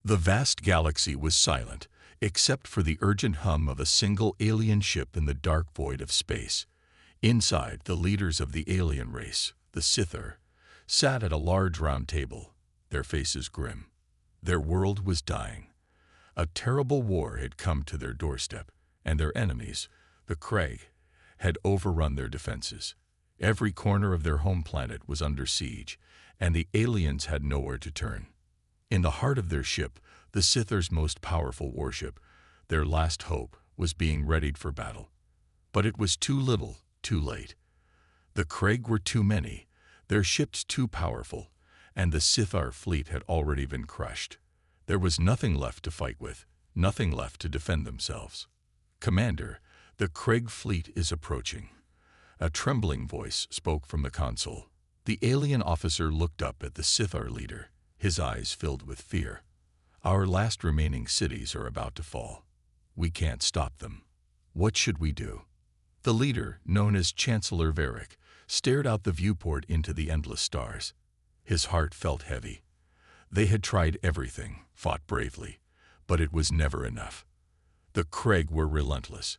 The vast galaxy was silent, except for the urgent hum of a single alien ship in the dark void of space. Inside, the leaders of the alien race, the Sithar, sat at a large round table, their faces grim. Their world was dying. A terrible war had come to their doorstep, and their enemies, the Krieg, had overrun their defenses. Every corner of their home planet was under siege, and the aliens had nowhere to turn. In the heart of their ship, the Sithar's most powerful warship, their last hope, was being readied for battle. But it was too little, too late. The Krieg were too many, their ships too powerful, and the Sithar fleet had already been crushed. There was nothing left to fight with, nothing left to defend themselves. "Commander, the Krieg fleet is approaching." A trembling voice spoke from the console. The alien officer looked up at the Sithar leader, his eyes filled with fear. "Our last remaining cities are about to fall. We can't stop them. What should we do?" The leader, known as Chancellor Varric, stared out the viewport into the endless stars. His heart felt heavy. They had tried everything, fought bravely, but it was never enough. The Krieg were relentless.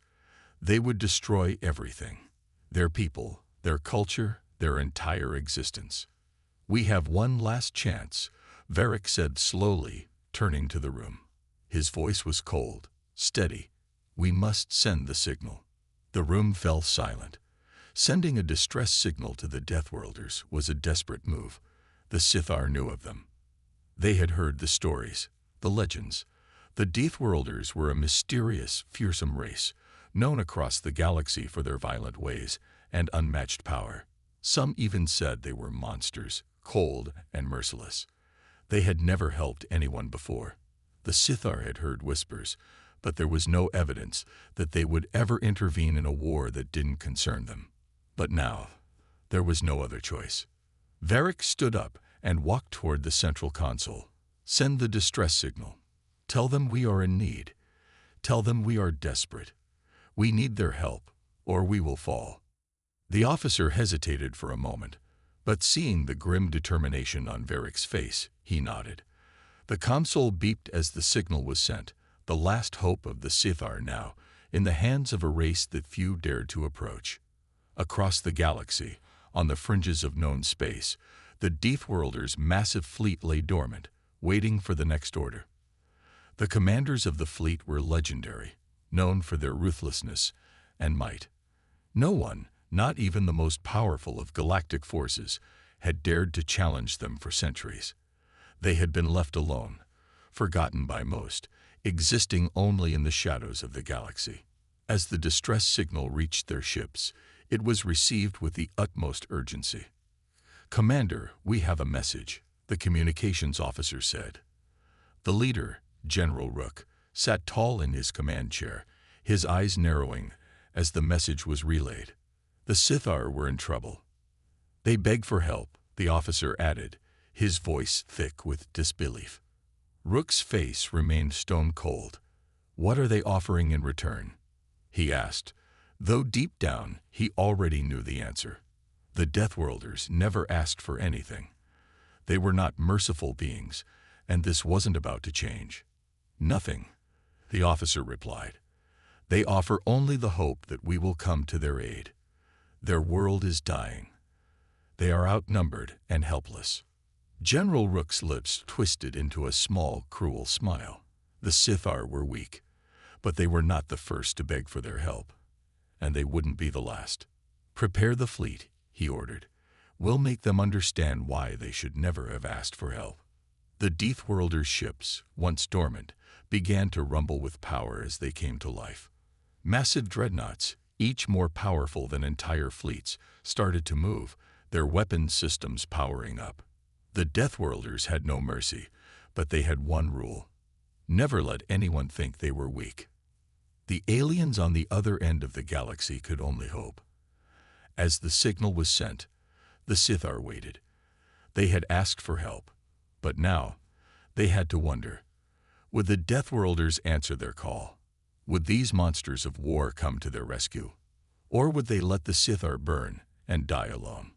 They would destroy everything. Their people, their culture, their entire existence. "We have one last chance," Varric said slowly, turning to the room. His voice was cold, steady. "We must send the signal." The room fell silent. Sending a distress signal to the Deathworlders was a desperate move. The Sithar knew of them. They had heard the stories, the legends. The Deathworlders were a mysterious, fearsome race, known across the galaxy for their violent ways and unmatched power. Some even said they were monsters, cold and merciless. They had never helped anyone before. The Sithar had heard whispers, but there was no evidence that they would ever intervene in a war that didn't concern them. But now, there was no other choice. Varric stood up and walked toward the central console. "Send the distress signal. Tell them we are in need. Tell them we are desperate. We need their help, or we will fall." The officer hesitated for a moment, but seeing the grim determination on Varric's face, he nodded. The console beeped as the signal was sent, the last hope of the Sithar now, in the hands of a race that few dared to approach. Across the galaxy, on the fringes of known space, the Deathworlders' massive fleet lay dormant, waiting for the next order. The commanders of the fleet were legendary, known for their ruthlessness and might. No one, not even the most powerful of galactic forces, had dared to challenge them for centuries. They had been left alone, forgotten by most, existing only in the shadows of the galaxy. As the distress signal reached their ships, it was received with the utmost urgency. "Commander, we have a message," the communications officer said. The leader, General Rook, sat tall in his command chair, his eyes narrowing as the message was relayed. The Sithar were in trouble. "They beg for help," the officer added, his voice thick with disbelief. Rook's face remained stone cold. "What are they offering in return?" he asked, though deep down he already knew the answer. The Deathworlders never asked for anything. They were not merciful beings, and this wasn't about to change. "Nothing," the officer replied. "They offer only the hope that we will come to their aid. Their world is dying. They are outnumbered and helpless." General Rook's lips twisted into a small, cruel smile. The Sithar were weak, but they were not the first to beg for their help, and they wouldn't be the last. "Prepare the fleet," he ordered. "We'll make them understand why they should never have asked for help." The Deathworlders' ships, once dormant, began to rumble with power as they came to life. Massive dreadnoughts, each more powerful than entire fleets, started to move, their weapons systems powering up. The Deathworlders had no mercy, but they had one rule: never let anyone think they were weak. The aliens on the other end of the galaxy could only hope. As the signal was sent, the Sithar waited. They had asked for help, but now they had to wonder, would the Deathworlders answer their call? Would these monsters of war come to their rescue? Or would they let the Sithar burn and die alone?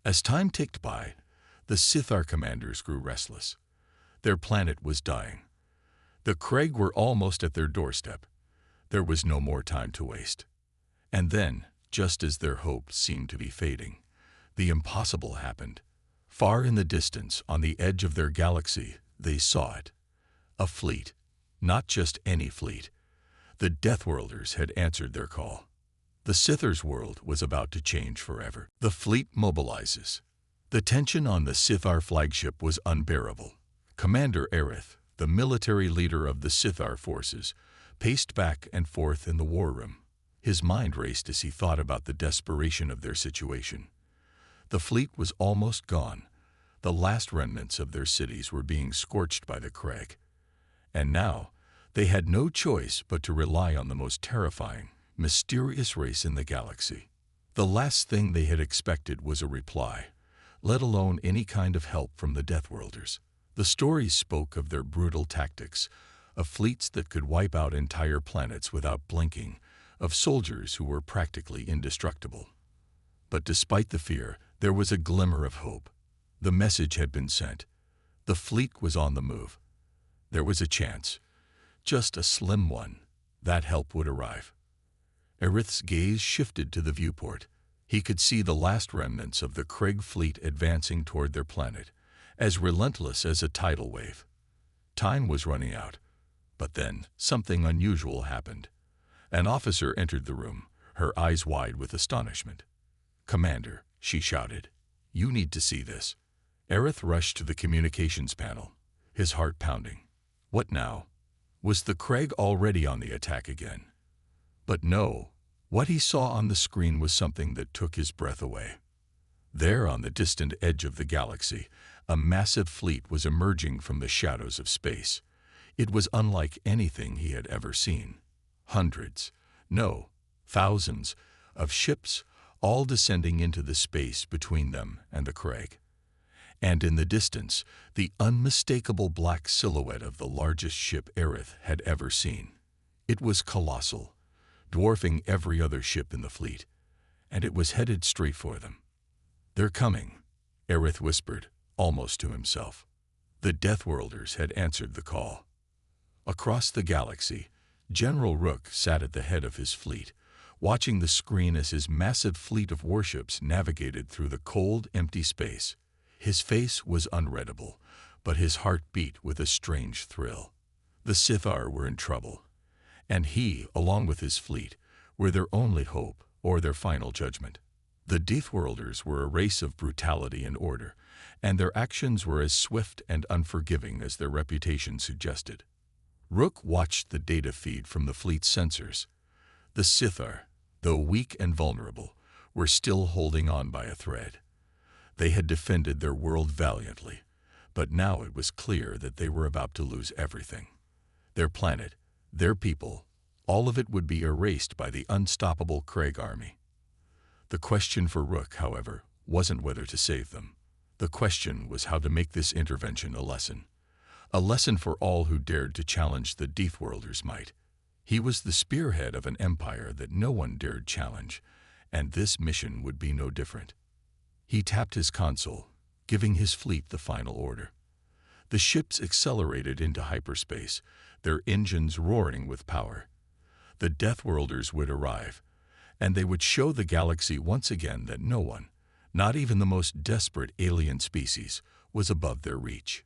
As time ticked by, the Sithar commanders grew restless. Their planet was dying. The Craig were almost at their doorstep. There was no more time to waste. And then, just as their hopes seemed to be fading, the impossible happened. Far in the distance, on the edge of their galaxy, they saw it. A fleet. Not just any fleet. The Deathworlders had answered their call. The Sithers' world was about to change forever. The fleet mobilizes. The tension on the Sithar flagship was unbearable. Commander Aerith, the military leader of the Sithar forces, paced back and forth in the war room. His mind raced as he thought about the desperation of their situation. The fleet was almost gone. The last remnants of their cities were being scorched by the Craig. And now, they had no choice but to rely on the most terrifying, mysterious race in the galaxy. The last thing they had expected was a reply, let alone any kind of help from the Deathworlders. The stories spoke of their brutal tactics, of fleets that could wipe out entire planets without blinking, of soldiers who were practically indestructible. But despite the fear, there was a glimmer of hope. The message had been sent. The fleet was on the move. There was a chance, just a slim one, that help would arrive. Aerith's gaze shifted to the viewport. He could see the last remnants of the Craig fleet advancing toward their planet, as relentless as a tidal wave. Time was running out. But then, something unusual happened. An officer entered the room, her eyes wide with astonishment. "Commander," she shouted, "you need to see this." Aerith rushed to the communications panel, his heart pounding. What now? Was the Craig already on the attack again? But no, what he saw on the screen was something that took his breath away. There, on the distant edge of the galaxy, a massive fleet was emerging from the shadows of space. It was unlike anything he had ever seen. Hundreds, no, thousands, of ships, all descending into the space between them and the Craig. And in the distance, the unmistakable black silhouette of the largest ship Aerith had ever seen. It was colossal, dwarfing every other ship in the fleet, and it was headed straight for them. "They're coming," Aerith whispered, almost to himself. The Deathworlders had answered the call. Across the galaxy, General Rook sat at the head of his fleet, watching the screen as his massive fleet of warships navigated through the cold, empty space. His face was unreadable, but his heart beat with a strange thrill. The Sithar were in trouble, and he, along with his fleet, were their only hope or their final judgment. The Deathworlders were a race of brutality and order, and their actions were as swift and unforgiving as their reputation suggested. Rook watched the data feed from the fleet's sensors. The Sithar, though weak and vulnerable, were still holding on by a thread. They had defended their world valiantly, but now it was clear that they were about to lose everything. Their planet, their people, all of it would be erased by the unstoppable Craig army. The question for Rook, however, wasn't whether to save them. The question was how to make this intervention a lesson for all who dared to challenge the Deathworlders' might. He was the spearhead of an empire that no one dared challenge, and this mission would be no different. He tapped his console, giving his fleet the final order. The ships accelerated into hyperspace, their engines roaring with power. The Deathworlders would arrive, and they would show the galaxy once again that no one, not even the most desperate alien species, was above their reach.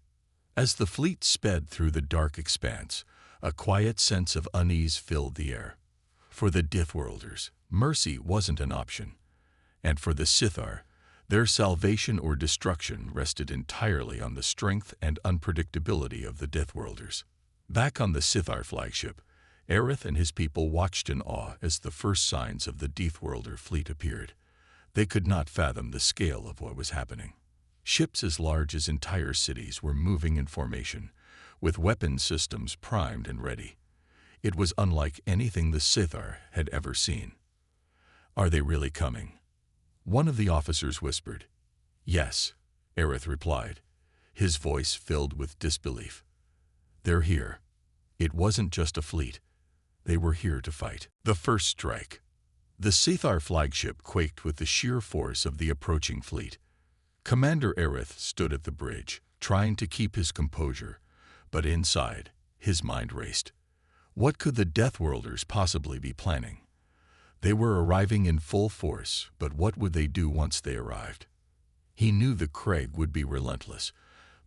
As the fleet sped through the dark expanse, a quiet sense of unease filled the air. For the Deathworlders, mercy wasn't an option, and for the Sithar, their salvation or destruction rested entirely on the strength and unpredictability of the Deathworlders. Back on the Sithar flagship, Aerith and his people watched in awe as the first signs of the Deathworlder fleet appeared. They could not fathom the scale of what was happening. Ships as large as entire cities were moving in formation, with weapon systems primed and ready. It was unlike anything the Sithar had ever seen. "Are they really coming?" One of the officers whispered. "Yes," Aerith replied, his voice filled with disbelief. "They're here. It wasn't just a fleet. They were here to fight." The first strike. The Sithar flagship quaked with the sheer force of the approaching fleet. Commander Aerith stood at the bridge, trying to keep his composure, but inside, His mind raced. What could the Deathworlders possibly be planning? They were arriving in full force, but what would they do once they arrived? He knew the Craig would be relentless,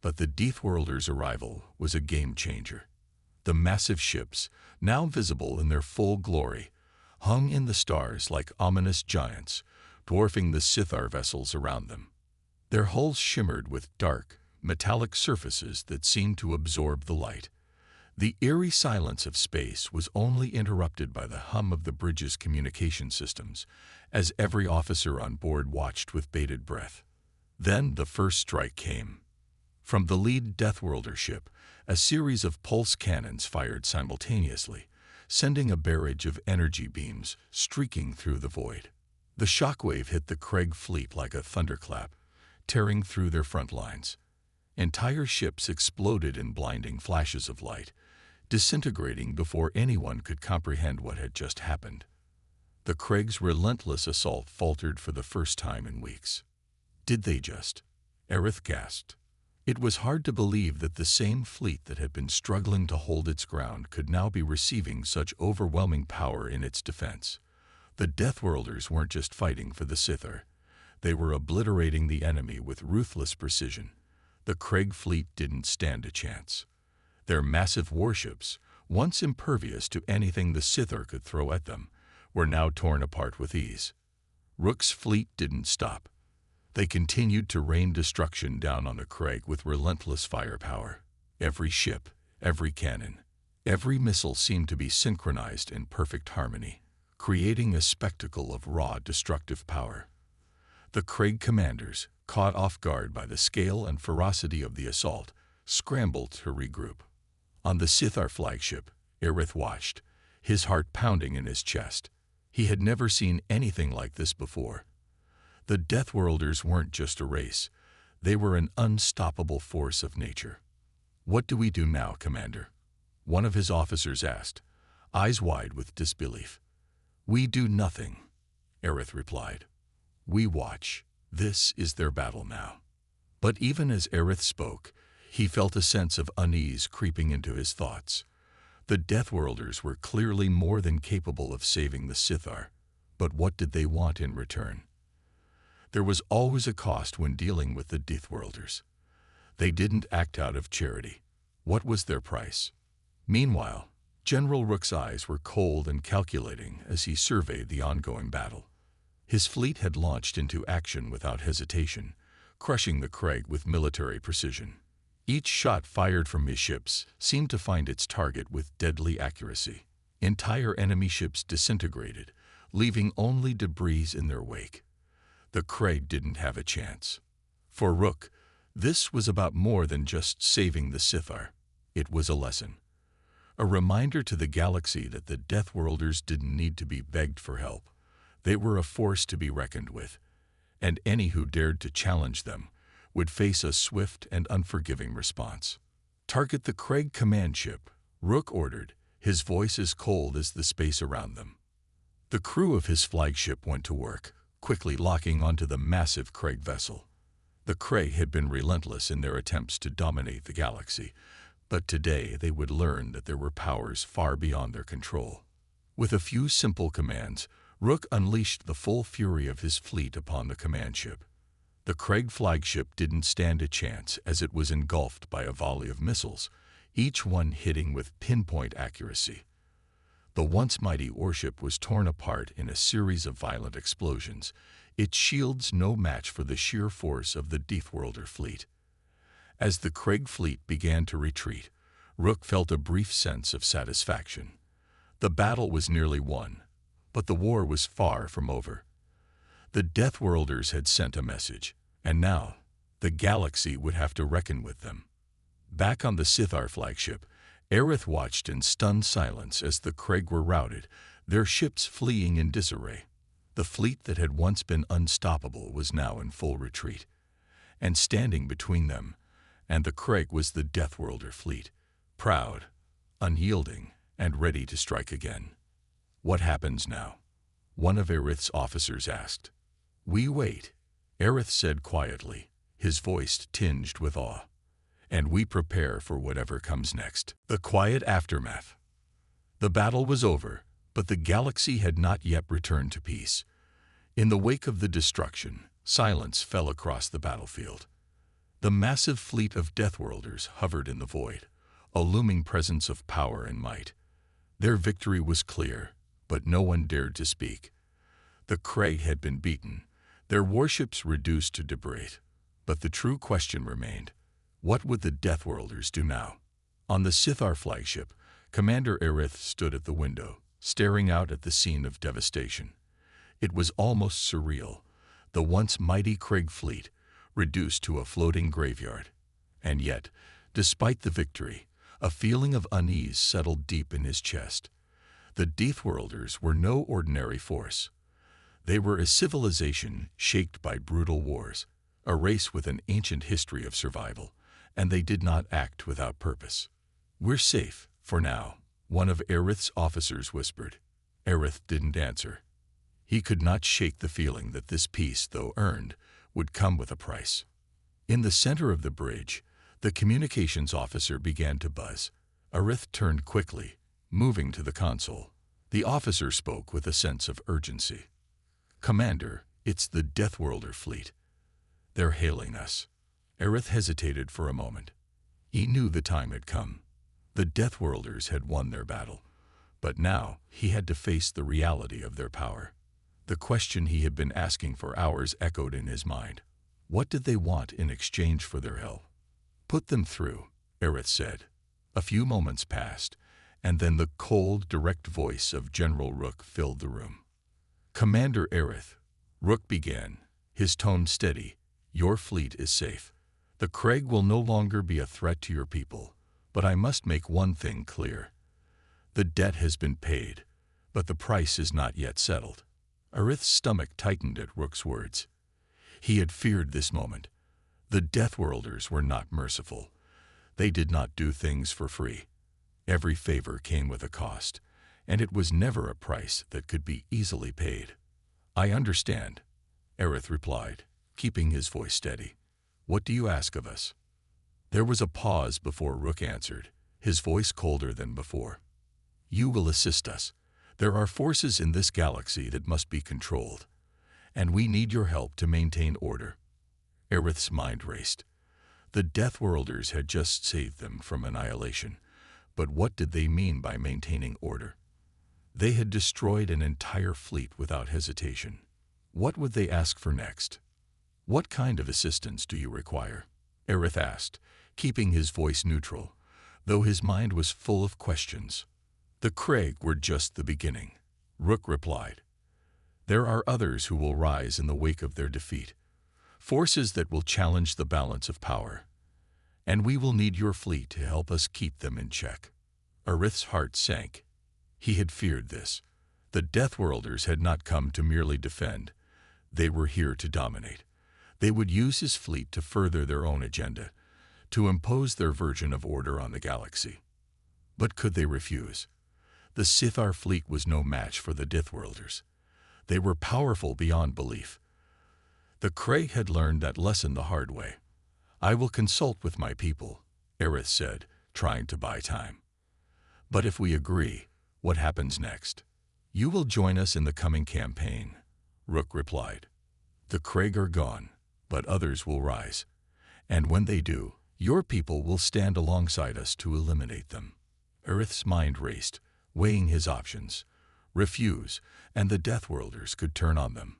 but the Deathworlders' arrival was a game-changer. The massive ships, now visible in their full glory, hung in the stars like ominous giants, dwarfing the Sithar vessels around them. Their hulls shimmered with dark, metallic surfaces that seemed to absorb the light. The eerie silence of space was only interrupted by the hum of the bridge's communication systems, as every officer on board watched with bated breath. Then the first strike came. From the lead Deathworlder ship, a series of pulse cannons fired simultaneously, sending a barrage of energy beams streaking through the void. The shockwave hit the Craig fleet like a thunderclap, tearing through their front lines. Entire ships exploded in blinding flashes of light, disintegrating before anyone could comprehend what had just happened. The Craig's relentless assault faltered for the first time in weeks. Did they just? Aerith gasped. It was hard to believe that the same fleet that had been struggling to hold its ground could now be receiving such overwhelming power in its defense. The Deathworlders weren't just fighting for the Sithar. They were obliterating the enemy with ruthless precision. The Craig fleet didn't stand a chance. Their massive warships, once impervious to anything the Sithar could throw at them, were now torn apart with ease. Rook's fleet didn't stop. They continued to rain destruction down on the Craig with relentless firepower. Every ship, every cannon, every missile seemed to be synchronized in perfect harmony, creating a spectacle of raw, destructive power. The Craig commanders, caught off guard by the scale and ferocity of the assault, scrambled to regroup. On the Sithar flagship, Aerith watched, his heart pounding in his chest. He had never seen anything like this before. The Deathworlders weren't just a race. They were an unstoppable force of nature. "What do we do now, Commander?" one of his officers asked, eyes wide with disbelief. "We do nothing," Aerith replied. "We watch. This is their battle now." But even as Aerith spoke, he felt a sense of unease creeping into his thoughts. The Deathworlders were clearly more than capable of saving the Sithar, but what did they want in return? There was always a cost when dealing with the Deathworlders. They didn't act out of charity. What was their price? Meanwhile, General Rook's eyes were cold and calculating as he surveyed the ongoing battle. His fleet had launched into action without hesitation, crushing the Craig with military precision. Each shot fired from his ships seemed to find its target with deadly accuracy. Entire enemy ships disintegrated, leaving only debris in their wake. The Craig didn't have a chance. For Rook, this was about more than just saving the Sithar. It was a lesson. A reminder to the galaxy that the Deathworlders didn't need to be begged for help. They were a force to be reckoned with, and any who dared to challenge them would face a swift and unforgiving response. "Target the Craig command ship," Rook ordered, his voice as cold as the space around them. The crew of his flagship went to work, quickly locking onto the massive Craig vessel. The Craig had been relentless in their attempts to dominate the galaxy, but today they would learn that there were powers far beyond their control. With a few simple commands, Rook unleashed the full fury of his fleet upon the command ship. The Craig flagship didn't stand a chance as it was engulfed by a volley of missiles, each one hitting with pinpoint accuracy. The once mighty warship was torn apart in a series of violent explosions, its shields no match for the sheer force of the Deathworlder fleet. As the Craig fleet began to retreat, Rook felt a brief sense of satisfaction. The battle was nearly won, but the war was far from over. The Deathworlders had sent a message, and now the galaxy would have to reckon with them. Back on the Sithar flagship, Aerith watched in stunned silence as the Craig were routed, their ships fleeing in disarray. The fleet that had once been unstoppable was now in full retreat, and standing between them and the Craig was the Deathworlder fleet, proud, unyielding, and ready to strike again. "What happens now?" one of Aerith's officers asked. "We wait," Aerith said quietly, his voice tinged with awe. and we prepare for whatever comes next. The quiet aftermath. The battle was over, but the galaxy had not yet returned to peace. In the wake of the destruction, silence fell across the battlefield. The massive fleet of Deathworlders hovered in the void, a looming presence of power and might. Their victory was clear, but no one dared to speak. The Kree had been beaten, their warships reduced to debris. But the true question remained: what would the Deathworlders do now? On the SciFi flagship, Commander Aerith stood at the window, staring out at the scene of devastation. It was almost surreal, the once mighty Kree fleet reduced to a floating graveyard. And yet, despite the victory, a feeling of unease settled deep in his chest. The Deathworlders were no ordinary force. They were a civilization shaped by brutal wars, a race with an ancient history of survival, and they did not act without purpose. "We're safe, for now," one of Aerith's officers whispered. Aerith didn't answer. He could not shake the feeling that this peace, though earned, would come with a price. In the center of the bridge, the communications officer began to buzz. Aerith turned quickly, moving to the console. The officer spoke with a sense of urgency. "Commander, it's the Deathworlder fleet. They're hailing us." Aerith hesitated for a moment. He knew the time had come. The Deathworlders had won their battle, but now he had to face the reality of their power. The question he had been asking for hours echoed in his mind. What did they want in exchange for their help? "Put them through," Aerith said. A few moments passed, and then the cold, direct voice of General Rook filled the room. "Commander Aerith," Rook began, his tone steady, "your fleet is safe. The Kree will no longer be a threat to your people, but I must make one thing clear. The debt has been paid, but the price is not yet settled." Aerith's stomach tightened at Rook's words. He had feared this moment. The Deathworlders were not merciful. They did not do things for free. Every favor came with a cost, and it was never a price that could be easily paid. "I understand," Aerith replied, keeping his voice steady. "What do you ask of us?" There was a pause before Rook answered, his voice colder than before. "You will assist us. There are forces in this galaxy that must be controlled, and we need your help to maintain order." Aerith's mind raced. The Deathworlders had just saved them from annihilation, but what did they mean by maintaining order? They had destroyed an entire fleet without hesitation. What would they ask for next? "What kind of assistance do you require?" Aerith asked, keeping his voice neutral, though his mind was full of questions. "The Kree were just the beginning," Rook replied. "There are others who will rise in the wake of their defeat, forces that will challenge the balance of power, and we will need your fleet to help us keep them in check." Aerith's heart sank. He had feared this. The Deathworlders had not come to merely defend. They were here to dominate. They would use his fleet to further their own agenda, to impose their version of order on the galaxy. But could they refuse? The SciFi fleet was no match for the Deathworlders. They were powerful beyond belief. The Kree had learned that lesson the hard way. "I will consult with my people," Aerith said, trying to buy time. "But if we agree, what happens next?" "You will join us in the coming campaign," Rook replied. "The Kree are gone, but others will rise. And when they do, your people will stand alongside us to eliminate them." Aerith's mind raced, weighing his options. Refuse, and the Deathworlders could turn on them.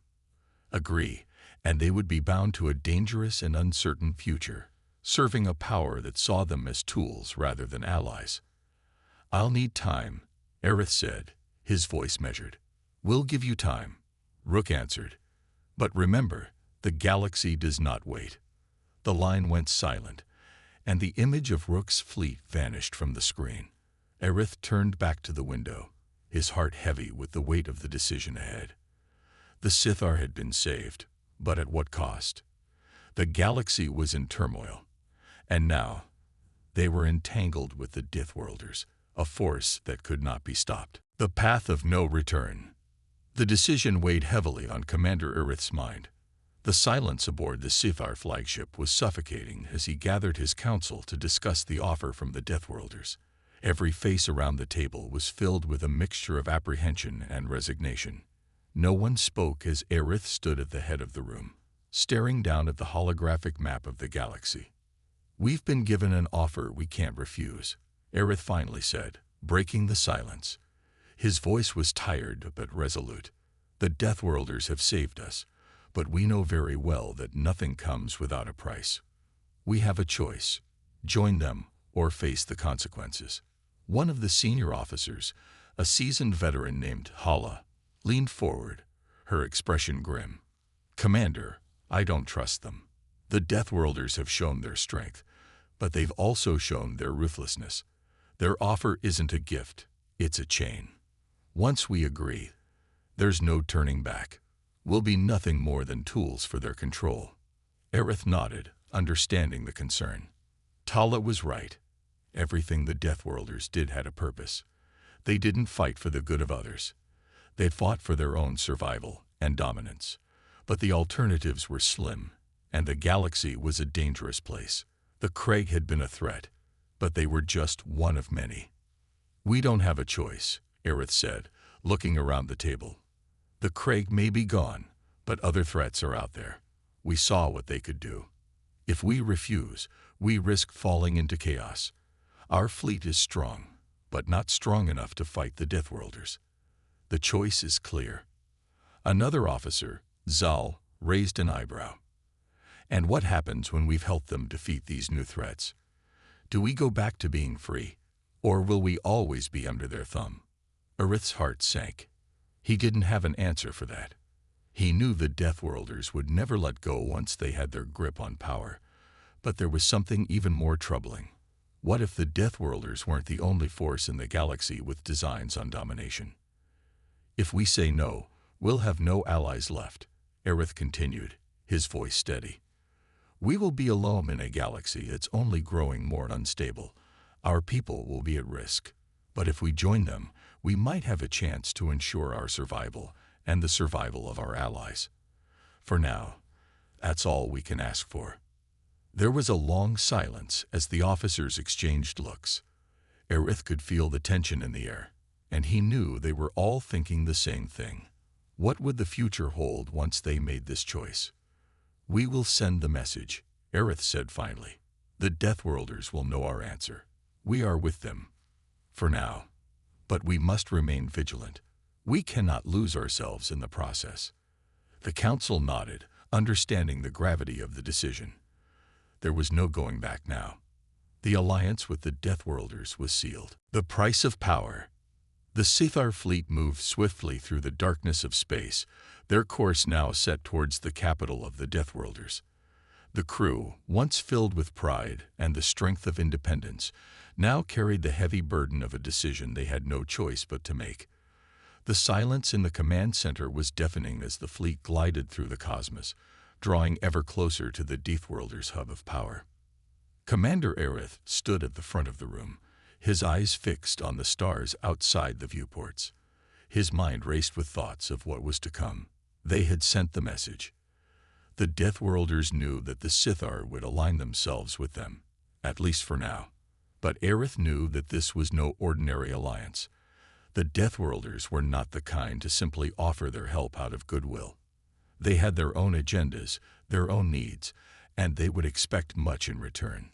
Agree, and they would be bound to a dangerous and uncertain future, serving a power that saw them as tools rather than allies. "I'll need time," Aerith said, his voice measured. "We'll give you time," Rook answered. "But remember, the galaxy does not wait." The line went silent, and the image of Rook's fleet vanished from the screen. Aerith turned back to the window, his heart heavy with the weight of the decision ahead. The SciFi had been saved, but at what cost? The galaxy was in turmoil, and now they were entangled with the Deathworlders, a force that could not be stopped. The path of no return. The decision weighed heavily on Commander Aerith's mind. The silence aboard the SciFi flagship was suffocating as he gathered his council to discuss the offer from the Deathworlders. Every face around the table was filled with a mixture of apprehension and resignation. No one spoke as Aerith stood at the head of the room, staring down at the holographic map of the galaxy. "We've been given an offer we can't refuse," Aerith finally said, breaking the silence. His voice was tired but resolute. "The Deathworlders have saved us, but we know very well that nothing comes without a price. We have a choice: join them or face the consequences." One of the senior officers, a seasoned veteran named Hala, leaned forward, her expression grim. "Commander, I don't trust them. The Deathworlders have shown their strength, but they've also shown their ruthlessness. Their offer isn't a gift, it's a chain. Once we agree, there's no turning back. We'll be nothing more than tools for their control." Aerith nodded, understanding the concern. Tala was right. Everything the Deathworlders did had a purpose. They didn't fight for the good of others. They'd fought for their own survival and dominance. But the alternatives were slim, and the galaxy was a dangerous place. The Craig had been a threat, but they were just one of many. "We don't have a choice," Aerith said, looking around the table. "The Craig may be gone, but other threats are out there. We saw what they could do. If we refuse, we risk falling into chaos. Our fleet is strong, but not strong enough to fight the Deathworlders. The choice is clear." Another officer, Zal, raised an eyebrow. "And what happens when we've helped them defeat these new threats? Do we go back to being free, or will we always be under their thumb?" Aerith's heart sank. He didn't have an answer for that. He knew the Deathworlders would never let go once they had their grip on power. But there was something even more troubling. What if the Deathworlders weren't the only force in the galaxy with designs on domination? "If we say no, we'll have no allies left," Aerith continued, his voice steady. "We will be alone in a galaxy that's only growing more unstable. Our people will be at risk. But if we join them, we might have a chance to ensure our survival and the survival of our allies. For now, that's all we can ask for." There was a long silence as the officers exchanged looks. Aerith could feel the tension in the air, and he knew they were all thinking the same thing. What would the future hold once they made this choice? "We will send the message," Aerith said finally. "The Deathworlders will know our answer. We are with them. For now. But we must remain vigilant. We cannot lose ourselves in the process." The council nodded, understanding the gravity of the decision. There was no going back now. The alliance with the Deathworlders was sealed. The price of power. The SciFi fleet moved swiftly through the darkness of space, their course now set towards the capital of the Deathworlders. The crew, once filled with pride and the strength of independence, now carried the heavy burden of a decision they had no choice but to make. The silence in the command center was deafening as the fleet glided through the cosmos, drawing ever closer to the Deathworlders' hub of power. Commander Aerith stood at the front of the room, his eyes fixed on the stars outside the viewports. His mind raced with thoughts of what was to come. They had sent the message. The Deathworlders knew that the Sithar would align themselves with them, at least for now. But Aerith knew that this was no ordinary alliance. The Deathworlders were not the kind to simply offer their help out of goodwill. They had their own agendas, their own needs, and they would expect much in return.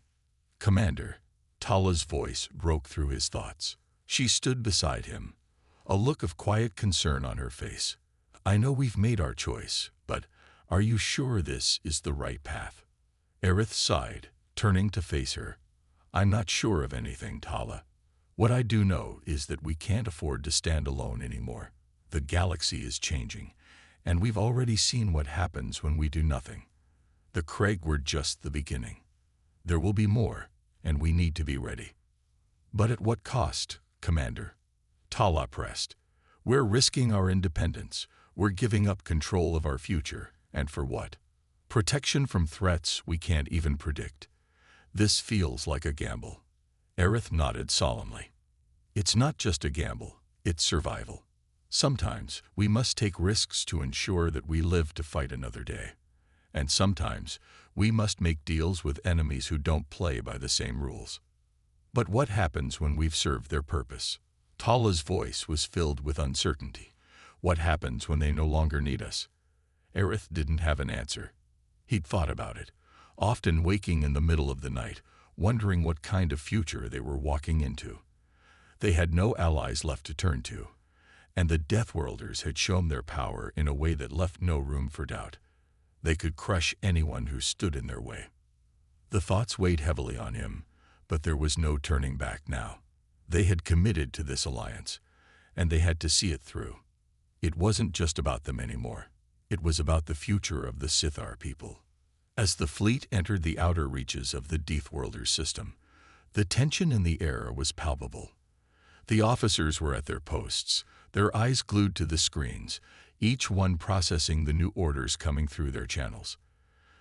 "Commander," Tala's voice broke through his thoughts. She stood beside him, a look of quiet concern on her face. "I know we've made our choice, but are you sure this is the right path?" Aerith sighed, turning to face her. "I'm not sure of anything, Tala. What I do know is that we can't afford to stand alone anymore. The galaxy is changing, and we've already seen what happens when we do nothing. The Craig were just the beginning. There will be more, and we need to be ready." "But at what cost, Commander?" Tala pressed. "We're risking our independence. We're giving up control of our future. And for what? Protection from threats we can't even predict. This feels like a gamble." Aerith nodded solemnly. "It's not just a gamble, it's survival. Sometimes we must take risks to ensure that we live to fight another day. And sometimes, we must make deals with enemies who don't play by the same rules. But what happens when we've served their purpose? Tala's voice was filled with uncertainty. What happens when they no longer need us? Aerith didn't have an answer. He'd thought about it, often waking in the middle of the night, wondering what kind of future they were walking into. They had no allies left to turn to, and the Deathworlders had shown their power in a way that left no room for doubt. They could crush anyone who stood in their way. The thoughts weighed heavily on him, but there was no turning back now. They had committed to this alliance, and they had to see it through. It wasn't just about them anymore. It was about the future of the Sithar people. As the fleet entered the outer reaches of the Deathworlders system, the tension in the air was palpable. The officers were at their posts, their eyes glued to the screens, each one processing the new orders coming through their channels.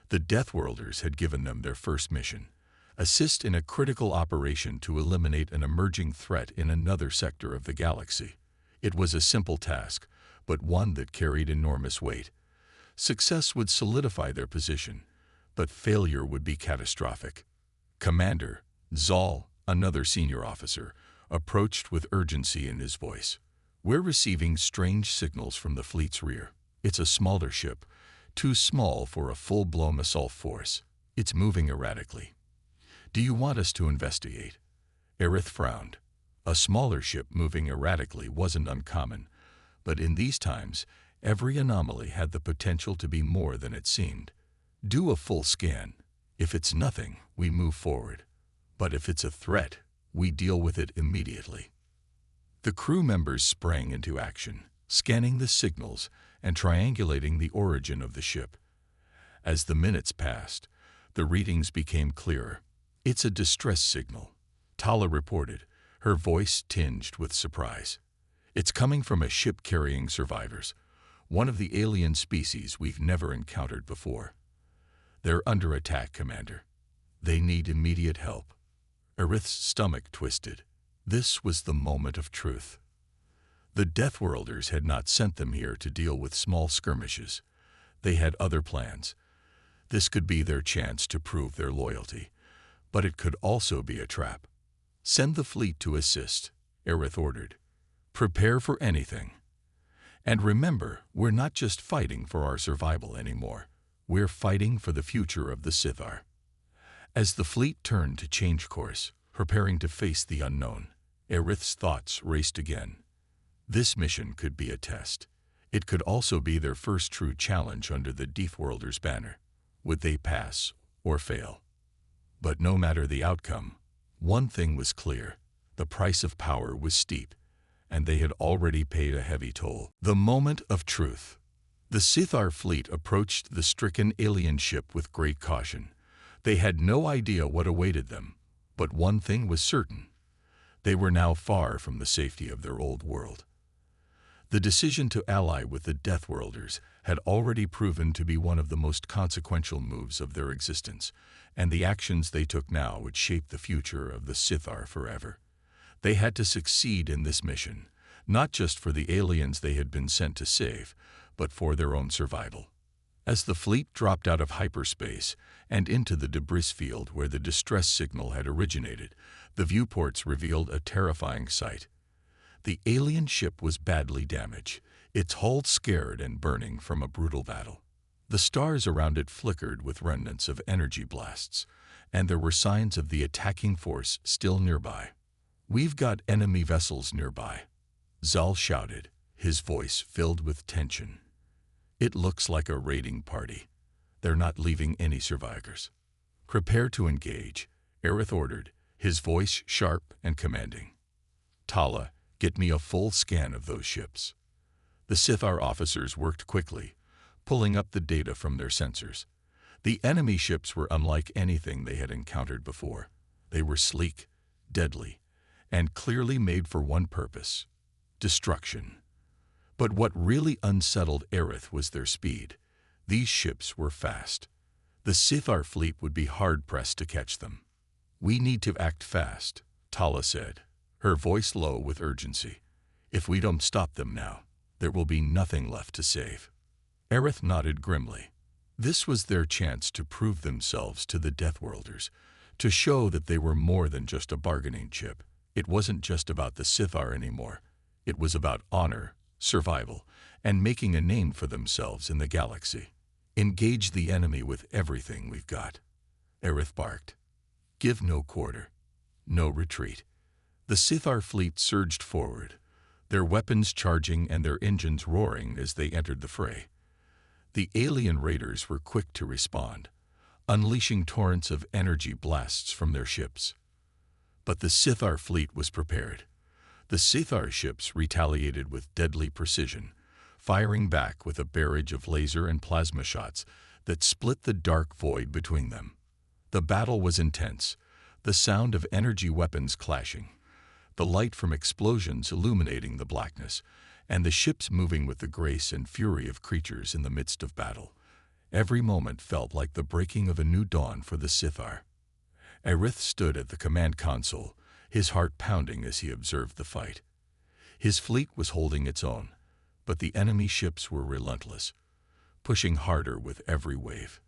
The Deathworlders had given them their first mission: assist in a critical operation to eliminate an emerging threat in another sector of the galaxy. It was a simple task, but one that carried enormous weight. Success would solidify their position, but failure would be catastrophic. Commander Zal, another senior officer, approached with urgency in his voice. "We're receiving strange signals from the fleet's rear. It's a smaller ship, too small for a full-blown assault force. It's moving erratically. Do you want us to investigate?" Aerith frowned. A smaller ship moving erratically wasn't uncommon, but in these times, every anomaly had the potential to be more than it seemed. "Do a full scan. If it's nothing, we move forward. But if it's a threat, we deal with it immediately." The crew members sprang into action, scanning the signals and triangulating the origin of the ship. As the minutes passed, the readings became clearer. "It's a distress signal," Tala reported, her voice tinged with surprise. "It's coming from a ship carrying survivors, one of the alien species we've never encountered before. They're under attack, Commander. They need immediate help." Aerith's stomach twisted. This was the moment of truth. The Deathworlders had not sent them here to deal with small skirmishes. They had other plans. This could be their chance to prove their loyalty, but it could also be a trap. "Send the fleet to assist," Aerith ordered. "Prepare for anything. And remember, we're not just fighting for our survival anymore. We're fighting for the future of the Sithar." As the fleet turned to change course, preparing to face the unknown, Aerith's thoughts raced again. This mission could be a test. It could also be their first true challenge under the Deathworlders banner. Would they pass or fail? But no matter the outcome, one thing was clear: the price of power was steep, and they had already paid a heavy toll. The moment of truth. The Sithar fleet approached the stricken alien ship with great caution. They had no idea what awaited them, but one thing was certain: they were now far from the safety of their old world. The decision to ally with the Deathworlders had already proven to be one of the most consequential moves of their existence, and the actions they took now would shape the future of the Sithar forever. They had to succeed in this mission, not just for the aliens they had been sent to save, but for their own survival. As the fleet dropped out of hyperspace and into the debris field where the distress signal had originated, the viewports revealed a terrifying sight. The alien ship was badly damaged, its hull scarred and burning from a brutal battle. The stars around it flickered with remnants of energy blasts, and there were signs of the attacking force still nearby. "We've got enemy vessels nearby," Zal shouted, his voice filled with tension. "It looks like a raiding party. They're not leaving any survivors." "Prepare to engage," Aerith ordered, his voice sharp and commanding. "Tala, get me a full scan of those ships." The Sithar officers worked quickly, pulling up the data from their sensors. The enemy ships were unlike anything they had encountered before. They were sleek, deadly, and clearly made for one purpose: destruction. But what really unsettled Aerith was their speed. These ships were fast. The Sithar fleet would be hard-pressed to catch them. "We need to act fast," Tala said, her voice low with urgency. "If we don't stop them now, there will be nothing left to save." Aerith nodded grimly. This was their chance to prove themselves to the Deathworlders, to show that they were more than just a bargaining chip. It wasn't just about the SciFi anymore. It was about honor, survival, and making a name for themselves in the galaxy. Engage the enemy with everything we've got, Aerith barked. Give no quarter, no retreat. The SciFi fleet surged forward, their weapons charging and their engines roaring as they entered the fray. The alien raiders were quick to respond, unleashing torrents of energy blasts from their ships. But the SciFi fleet was prepared. The SciFi ships retaliated with deadly precision, firing back with a barrage of laser and plasma shots that split the dark void between them. The battle was intense, the sound of energy weapons clashing, the light from explosions illuminating the blackness, and the ships moving with the grace and fury of creatures in the midst of battle. Every moment felt like the breaking of a new dawn for the SciFi. Aerith stood at the command console, his heart pounding as he observed the fight. His fleet was holding its own, but the enemy ships were relentless, pushing harder with every wave.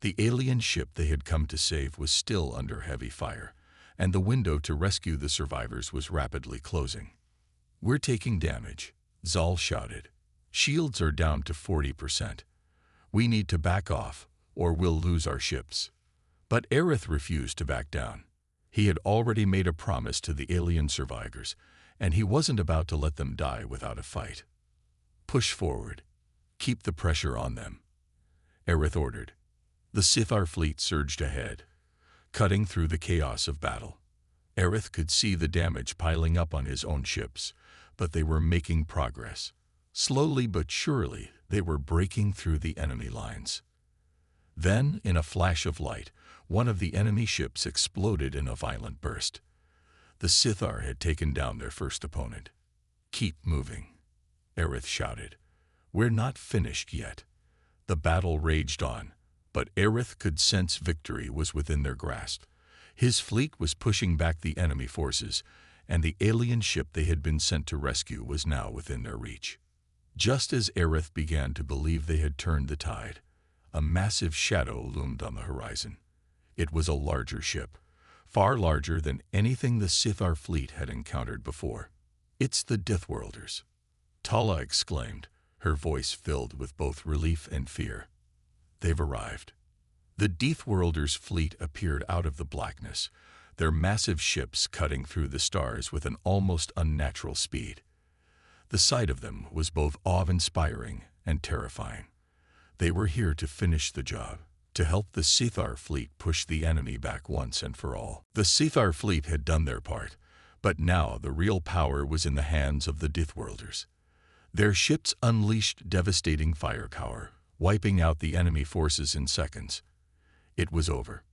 The alien ship they had come to save was still under heavy fire, and the window to rescue the survivors was rapidly closing. "We're taking damage," Zal shouted. "Shields are down to 40%. We need to back off, or we'll lose our ships." But Aerith refused to back down. He had already made a promise to the alien survivors, and he wasn't about to let them die without a fight. "Push forward. Keep the pressure on them," Aerith ordered. The SciFi fleet surged ahead, cutting through the chaos of battle. Aerith could see the damage piling up on his own ships, but they were making progress. Slowly but surely, they were breaking through the enemy lines. Then, in a flash of light, one of the enemy ships exploded in a violent burst. The SciFi had taken down their first opponent. "Keep moving," Aerith shouted. "We're not finished yet." The battle raged on, but Aerith could sense victory was within their grasp. His fleet was pushing back the enemy forces, and the alien ship they had been sent to rescue was now within their reach. Just as Aerith began to believe they had turned the tide, a massive shadow loomed on the horizon. It was a larger ship, far larger than anything the SciFi fleet had encountered before. "It's the Deathworlders," Tala exclaimed, her voice filled with both relief and fear. "They've arrived." The Deathworlders' fleet appeared out of the blackness, their massive ships cutting through the stars with an almost unnatural speed. The sight of them was both awe-inspiring and terrifying. They were here to finish the job, to help the SciFi fleet push the enemy back once and for all. The SciFi fleet had done their part, but now the real power was in the hands of the Deathworlders. Their ships unleashed devastating firepower, wiping out the enemy forces in seconds. It was over.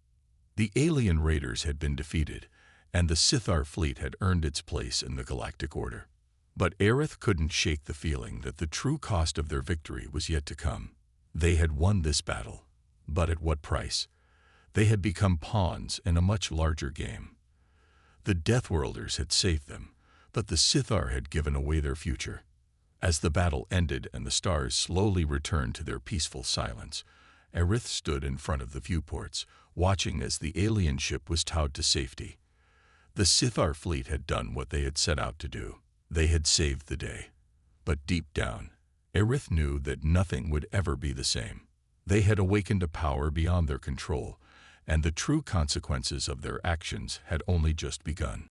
The alien raiders had been defeated, and the SciFi fleet had earned its place in the galactic order. But Aerith couldn't shake the feeling that the true cost of their victory was yet to come. They had won this battle, but at what price? They had become pawns in a much larger game. The Deathworlders had saved them, but the SciFi had given away their future. As the battle ended and the stars slowly returned to their peaceful silence, Aerith stood in front of the viewports, watching as the alien ship was towed to safety. The SciFi fleet had done what they had set out to do. They had saved the day. But deep down, Aerith knew that nothing would ever be the same. They had awakened a power beyond their control, and the true consequences of their actions had only just begun.